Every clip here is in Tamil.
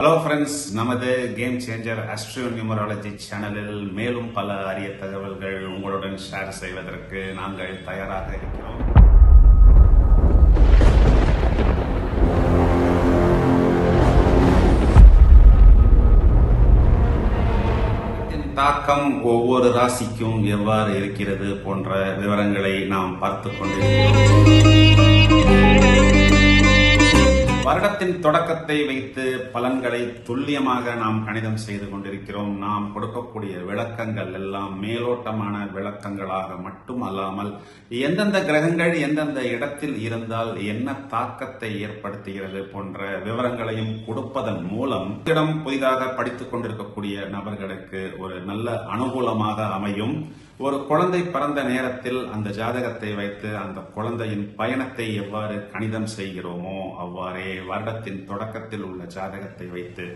ஹலோ ஃப்ரெண்ட்ஸ், நமது கேம் சேஞ்சர் ஆஸ்ட்ரோ நியூமராலஜி சேனலில் மேலும் பல அரிய தகவல்கள் உங்களுடன் ஷேர் செய்வதற்கு நாங்கள் தயாராக இருக்கிறோம். தாக்கம் ஒவ்வொரு ராசிக்கும் எவ்வாறு இருக்கிறது போன்ற விவரங்களை நாம் பார்த்துக் கொண்டிருக்கிறோம். வருடத்தின் தொடக்கத்தை வைத்து பலன்களை துல்லியமாக நாம் கணிதம் செய்து கொண்டிருக்கிறோம். நாம் கொடுக்கக்கூடிய விளக்கங்கள் எல்லாம் மேலோட்டமான விளக்கங்களாக மட்டும் அல்லாமல் எந்தெந்த கிரகங்கள் எந்தெந்த இடத்தில் இருந்தால் என்ன தாக்கத்தை ஏற்படுத்துகிறது போன்ற விவரங்களையும் கொடுப்பதன் மூலம் இடம் புதிதாக படித்துக் கொண்டிருக்கக்கூடிய நபர்களுக்கு ஒரு நல்ல அனுகூலமாக அமையும். ஒரு குழந்தை பிறந்த நேரத்தில் அந்த ஜாதகத்தை வைத்து அந்த குழந்தையின் பயணத்தை எவ்வாறு கணிதம் செய்கிறோமோ அவ்வாறே வருடத்தின் தொடக்கத்தில் உள்ள ஜாதகத்தை வைத்து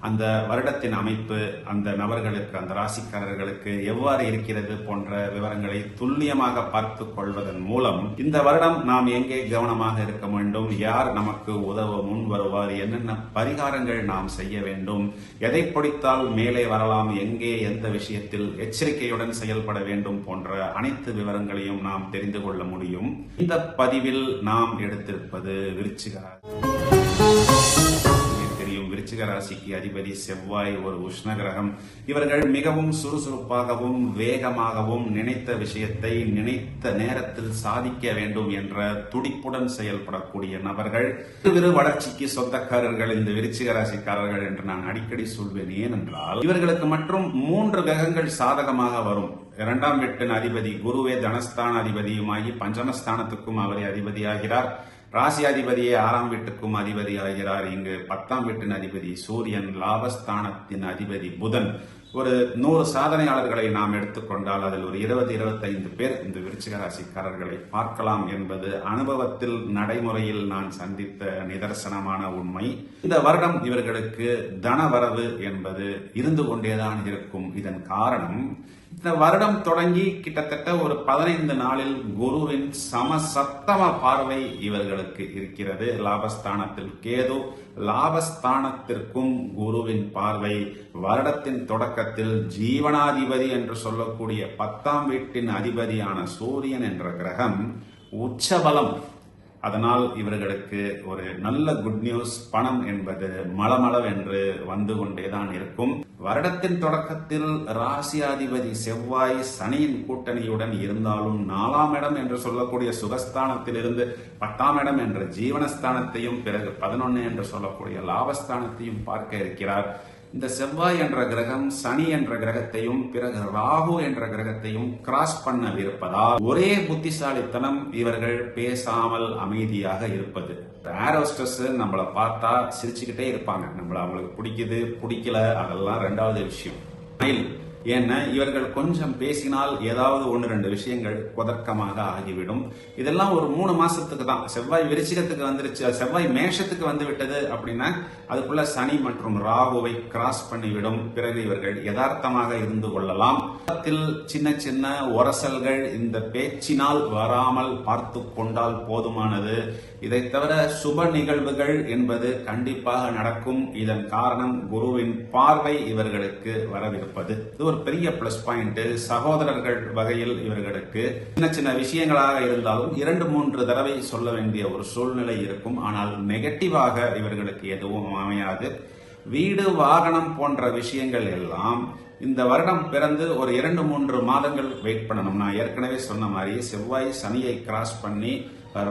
அந்த வருடத்தின் அமைப்பு அந்த நபர்களுக்கு அந்த ராசிக்காரர்களுக்கு எவ்வாறு இருக்கிறது போன்ற விவரங்களை துல்லியமாக பார்த்துக் கொள்வதன் மூலம் இந்த வருடம் நாம் எங்கே கவனமாக இருக்க வேண்டும், யார் நமக்கு உதவ முன் வருவார், என்னென்ன பரிகாரங்கள் நாம் செய்ய வேண்டும், எதை பிடித்தால் மேலே வரலாம், எங்கே எந்த விஷயத்தில் எச்சரிக்கையுடன் செயல்பட வேண்டும் போன்ற அனைத்து விவரங்களையும் நாம் தெரிந்து கொள்ள முடியும். இந்த பதிவில் நாம் எடுத்திருப்பது விருச்சிக விருச்சிக ராசிக்கு அதிபதி செவ்வாய் ஒரு உஷ்ண கிரகம். இவர்கள் மிகவும் சுறுசுறுப்பாகவும் வேகமாகவும் நினைத்த விஷயத்தை நினைத்த நேரத்தில் சாதிக்க வேண்டும் என்ற துடிப்புடன் செயல்படக்கூடிய நபர்கள். சிறு வளர்ச்சிக்கு சொந்தக்காரர்கள் இந்த விருச்சிக ராசிக்காரர்கள் என்று நான் அடிக்கடி சொல்வேன். ஏனென்றால் இவர்களுக்கு மற்றும் 3 கிரகங்கள் சாதகமாக வரும். 2ஆம் வீட்டின் அதிபதி குருவே தனஸ்தான அதிபதியுமாகி பஞ்சமஸ்தானத்துக்கும் அவரே அதிபதியாகிறார். ராசி அதிபதியே 6ஆம் வீட்டுக்கும் அதிபதி ஆகிறார். இங்கு 10ஆம் வீட்டின் அதிபதி சூரியன், லாபஸ்தானத்தின் அதிபதி புதன். ஒரு 100 சாதனையாளர்களை நாம் எடுத்துக்கொண்டால் அதில் ஒரு 20-25 பேர் இந்த விருச்சிக ராசிக்காரர்களை பார்க்கலாம் என்பது அனுபவத்தில் நடைமுறையில் நான் சந்தித்த நிதர்சனமான உண்மை. இந்த வருடம் இவர்களுக்கு தனவரவு என்பது இருந்து கொண்டேதான் இருக்கும். இதன் காரணம், இந்த வருடம் தொடங்கி கிட்டத்தட்ட ஒரு 15 நாளில் குருவின் சமசப்தம பார்வை இவர்களுக்கு இருக்கிறது. லாபஸ்தானத்தில் கேது, லாபஸ்தானத்திற்கும் குருவின் பார்வை. வருடத்தின் தொடக்கத்தில் ஜீவனாதிபதி என்று சொல்லக்கூடிய 10ஆம் வீட்டின் அதிபதியான சூரியன் என்ற கிரகம் உச்சபலம். அதனால் இவர்களுக்கு ஒரு நல்ல குட் நியூஸ், பணம் என்பது மளமளவென்று வந்து கொண்டேதான் இருக்கும். வருடத்தின் தொடக்கத்தில் ராசியாதிபதி செவ்வாய் சனியின் கூட்டணியுடன் இருந்தாலும் 4ஆம் இடம் என்று சொல்லக்கூடிய சுகஸ்தானத்தில் இருந்து 10ஆம் இடம் என்ற ஜீவனஸ்தானத்தையும் பிறகு 11 என்று சொல்லக்கூடிய லாபஸ்தானத்தையும் பார்க்க இருக்கிறார். இந்த செவ்வாய் என்ற கிரகம் சனி என்ற கிரகத்தையும் பிறகு ராகு என்ற கிரகத்தையும் கிராஸ் பண்ணவிருப்பதால் ஒரே புத்திசாலித்தனம் இவர்கள் பேசாமல் அமைதியாக இருப்பது. ஏரோஸ்டர்ஸ் நம்மள பார்த்தா சிரிச்சுக்கிட்டே இருப்பாங்க. நம்மள அவங்களுக்கு பிடிக்குது பிடிக்கல அதெல்லாம் 2வது விஷயம். ஏன்னா இவர்கள் கொஞ்சம் பேசினால் ஏதாவது 1-2 விஷயங்கள் குதர்க்கமாக ஆகிவிடும். இதெல்லாம் ஒரு 3 மாசத்துக்கு தான். செவ்வாய் விருச்சிகத்துக்கு வந்துருச்சு, செவ்வாய் மேஷத்துக்கு வந்து விட்டது அப்படின்னா அதுக்குள்ள சனி மற்றும் ராகுவை கிராஸ் பண்ணிவிடும். பிறகு இவர்கள் யதார்த்தமாக இருந்து கொள்ளலாம். சின்ன சின்ன உரசல்கள் இந்த பேச்சினால் வராமல் பார்த்து கொண்டால் போதுமானது. இதை தவிர சுப நிகழ்வுகள் என்பது கண்டிப்பாக நடக்கும். இதன் காரணம் குருவின் பார்வை இவர்களுக்கு வரவிருப்பது. இது ஒரு பெரிய பிளஸ் பாயிண்ட். சகோதரர்கள் வகையில் இவர்களுக்கு சின்ன சின்ன விஷயங்களாக இருந்தாலும் 2-3 தடவை சொல்ல வேண்டிய ஒரு சூழ்நிலை இருக்கும். ஆனால் நெகட்டிவாக இவர்களுக்கு எதுவும் அமையாது. வீடு வாகனம் போன்ற விஷயங்கள் எல்லாம் இந்த வருடம் பிறந்து ஒரு 2-3 மாதங்கள் வெயிட் பண்ணணும். நான் ஏற்கனவே சொன்ன மாதிரி செவ்வாய் சனியை கிராஸ் பண்ணி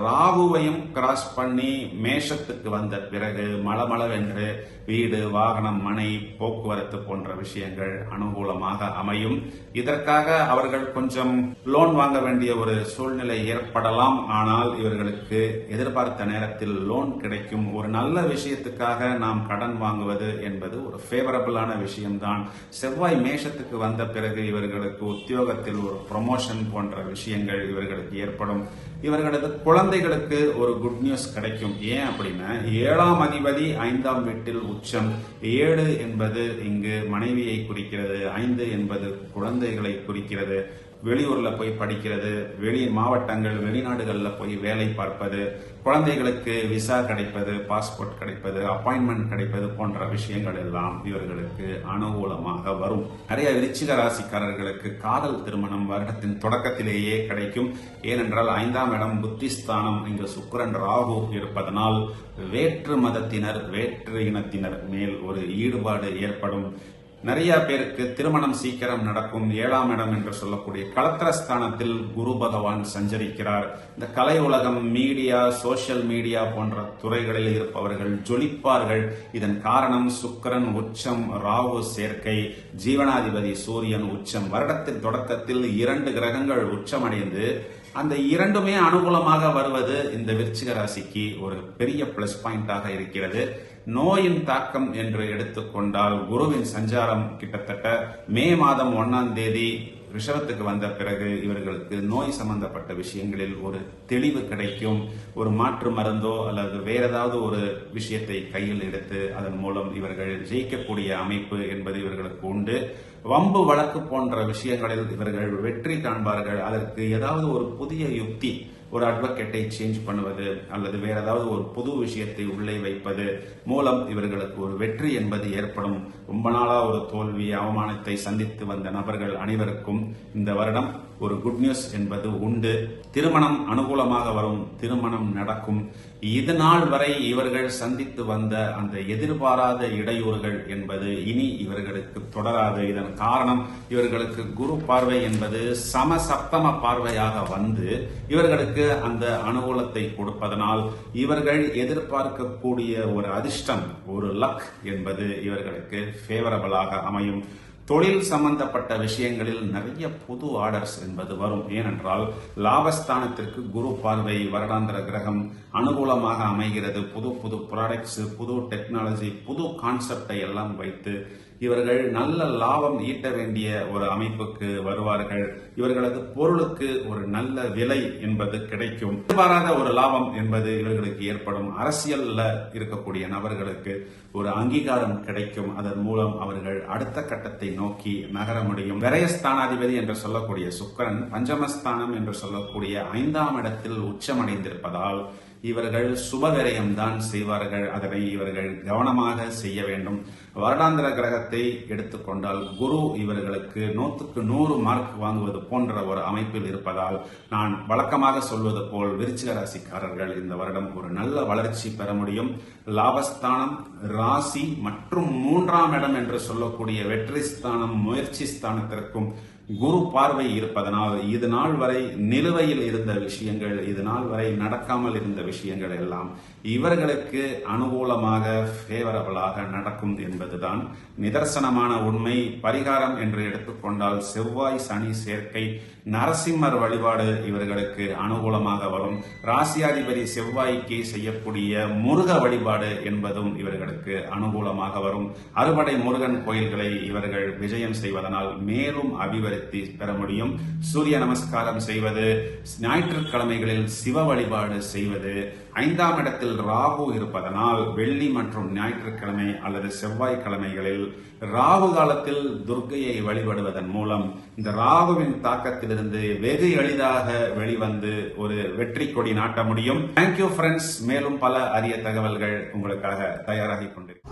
ராகுவையும் கிராஸ் பண்ணி மேஷத்துக்கு வந்த பிறகு மளமளவென்று வீடு வாகனம் மனை போக்குவரத்து போன்ற விஷயங்கள் அனுகூலமாக அமையும். இதற்காக அவர்கள் கொஞ்சம் லோன் வாங்க வேண்டிய ஒரு சூழ்நிலை ஏற்படலாம். ஆனால் இவர்களுக்கு எதிர்பார்த்த நேரத்தில் லோன் கிடைக்கும். ஒரு நல்ல விஷயத்துக்காக நாம் கடன் வாங்குவது என்பது ஒரு ஃபேவரபிளான விஷயம்தான். செவ்வாய் மேஷத்துக்கு வந்த பிறகு இவர்களுக்கு உத்தியோகத்தில் ஒரு ப்ரொமோஷன் போன்ற விஷயங்கள் இவர்களுக்கு ஏற்படும். இவர்களது குழந்தைகளுக்கு ஒரு குட் நியூஸ் கிடைக்கும். ஏன் அப்படின்னா 7ஆம் அதிபதி 5ஆம் வீட்டில் உச்சம். 7 என்பது இங்கு மனைவியை குறிக்கிறது, 5 என்பது குழந்தைகளை குறிக்கிறது. வெளியூர்ல போய் படிக்கிறது, வெளி மாவட்டங்கள் வெளிநாடுகள்ல போய் வேலை பார்ப்பது, குழந்தைகளுக்கு விசா கிடைப்பது, பாஸ்போர்ட் கிடைப்பது, அப்பாயின்மெண்ட் கிடைப்பது போன்ற விஷயங்கள் எல்லாம் இவர்களுக்கு அனுகூலமாக வரும். நிறைய விருச்சிக ராசிக்காரர்களுக்கு காதல் திருமணம் வருடத்தின் தொடக்கத்திலேயே கிடைக்கும். ஏனென்றால் 5ஆம் இடம் புத்திஸ்தானம், இங்கு சுக்கிரன் ராகு இருப்பதனால் வேற்று மதத்தினர் வேற்று இனத்தினர் மேல் ஒரு ஈடுபாடு ஏற்படும். நிறைய பேருக்கு திருமணம் சீக்கிரம் நடக்கும். 7ஆம் இடம் என்று சொல்லக்கூடிய களத்திரஸ்தானத்தில் குரு பகவான் சஞ்சரிக்கிறார். இந்த கலை உலகம், மீடியா, சோசியல் மீடியா போன்ற துறைகளில் இருப்பவர்கள் ஜொலிப்பார்கள். இதன் காரணம் சுக்கிரன் உச்சம், ராகு சேர்க்கை, ஜீவனாதிபதி சூரியன் உச்சம். வருடத்தின் தொடக்கத்தில் 2 கிரகங்கள் உச்சமடைந்து அந்த இரண்டுமே அனுகூலமாக வருவது இந்த விருச்சிக ராசிக்கு ஒரு பெரிய பிளஸ் பாயிண்டாக இருக்கிறது. நோயின் தாக்கம் என்று எடுத்துக்கொண்டால் குருவின் சஞ்சாரம் கிட்டத்தட்ட மே மாதம் 1ஆம் தேதி ரிஷபத்துக்கு வந்த பிறகு இவர்களுக்கு நோய் சம்பந்தப்பட்ட விஷயங்களில் ஒரு தெளிவு கிடைக்கும். ஒரு மாற்று மருந்தோ அல்லது வேற ஏதாவது ஒரு விஷயத்தை கையில் எடுத்து அதன் மூலம் இவர்கள் ஜெயிக்கக்கூடிய அமைப்பு என்பது இவர்களுக்கு உண்டு. வம்பு வழக்கு போன்ற விஷயங்களில் இவர்கள் வெற்றி காண்பார்கள். அதற்கு ஏதாவது ஒரு புதிய யுக்தி, ஒரு அட்வொகேட்டை சேஞ்ச் பண்ணுவது அல்லது வேற ஏதாவது ஒரு புது விஷயத்தை உள்ளே வைப்பது மூலம் இவர்களுக்கு ஒரு வெற்றி என்பது ஏற்படும். ரொம்ப நாளா ஒரு தோல்வி, அவமானத்தை சந்தித்து வந்த நபர்கள் அனைவருக்கும் இந்த வருடம் ஒரு குட் நியூஸ் என்பது உண்டு. திருமணம் அனுகூலமாக வரும், திருமணம் நடக்கும். இது நாள் வரை இவர்கள் சந்தித்து வந்த அந்த எதிர்பாராத இடையூறுகள் என்பது இனி இவர்களுக்கு தொடராது. இதன் காரணம் இவர்களுக்கு குரு பார்வை என்பது சமசப்தம பார்வையாக வந்து இவர்களுக்கு அந்த அனுகூலத்தை கொடுப்பதனால் இவர்கள் எதிர்பார்க்கக்கூடிய ஒரு அதிர்ஷ்டம், ஒரு லக் என்பது இவர்களுக்கு ஃபேவரபிளாக அமையும். தொழில் சம்பந்தப்பட்ட விஷயங்களில் நிறைய புது ஆர்டர்ஸ் என்பது வரும். ஏனென்றால் லாபஸ்தானத்திற்கு குரு பார்வை, வருடாந்திர கிரகம் அனுகூலமாக அமைகிறது. புது புது ப்ராடக்ட்ஸ், புது டெக்னாலஜி, புது கான்செப்டை எல்லாம் வைத்து இவர்கள் நல்ல லாபம் ஈட்ட வேண்டிய ஒரு அமைப்புக்கு வருவார்கள். இவர்களது பொருளுக்கு ஒரு நல்ல விலை என்பது கிடைக்கும். எதிர்பாராத ஒரு லாபம் என்பது இவர்களுக்கு ஏற்படும். அரசியல்ல இருக்கக்கூடிய நபர்களுக்கு ஒரு அங்கீகாரம் கிடைக்கும். அதன் மூலம் அவர்கள் அடுத்த கட்டத்தை நோக்கி நகர முடியும். விரயஸ்தானாதிபதி என்று சொல்லக்கூடிய சுக்கிரன் பஞ்சமஸ்தானம் என்று சொல்லக்கூடிய 5ஆம் இடத்தில் உச்சமடைந்திருப்பதால் இவர்கள் சுபவிரயம் தான் செய்வார்கள். அதனை இவர்கள் கவனமாக செய்ய வேண்டும். வருடாந்திர கிரகத்தை எடுத்துக்கொண்டால் குரு இவர்களுக்கு 100க்கு 100 மார்க் வாங்குவது போன்ற ஒரு அமைப்பில் இருப்பதால் நான் வழக்கமாக சொல்வது போல் விருச்சிக ராசிக்காரர்கள் இந்த வருடம் ஒரு நல்ல வளர்ச்சி பெற முடியும். லாபஸ்தானம், ராசி மற்றும் 3ஆம் இடம் என்று சொல்லக்கூடிய வெற்றி ஸ்தானம், முயற்சி ஸ்தானத்திற்கும் குரு பார்வை இருப்பதனால் இது நாள் வரை நிலுவையில் இருந்த விஷயங்கள், இது நாள் வரை நடக்காமல் இருந்த விஷயங்கள் எல்லாம் இவர்களுக்கு அனுகூலமாக ஃபேவரபிளாக நடக்கும் என்பதுதான் நிதர்சனமான உண்மை. பரிகாரம் என்று எடுத்துக்கொண்டால் செவ்வாய் சனி சேர்க்கை, நரசிம்மர் வழிபாடு இவர்களுக்கு அனுகூலமாக வரும். ராசியாதிபதி செவ்வாய்க்கு செய்யக்கூடிய முருக வழிபாடு என்பதும் இவர்களுக்கு அனுகூலமாக வரும். அறுபடை முருகன் கோயில்களை இவர்கள் விஜயம் செய்வதனால் மேலும் அபிவிருத்தி பெற முடியும். சூரிய நமஸ்காரம் செய்வது, ஞாயிற்றுக்கிழமைகளில் சிவ வழிபாடு செய்வது, 5ஆம் இடத்தில் ராகு இருப்பதனால் வெள்ளி மற்றும் ஞாயிற்றுக்கிழமை அல்லது செவ்வாய்க்கிழமைகளில் ராகு காலத்தில் துர்க்கையை வழிபடுவதன் மூலம் இந்த ராகுவின் தாக்கத்திலிருந்து வெகு எளிதாக வெளிவந்து ஒரு வெற்றி கொடி நாட்ட முடியும். Thank you friends. மேலும் பல அரிய தகவல்கள் உங்களுக்காக தயாராகி கொண்டிருக்கிறேன்.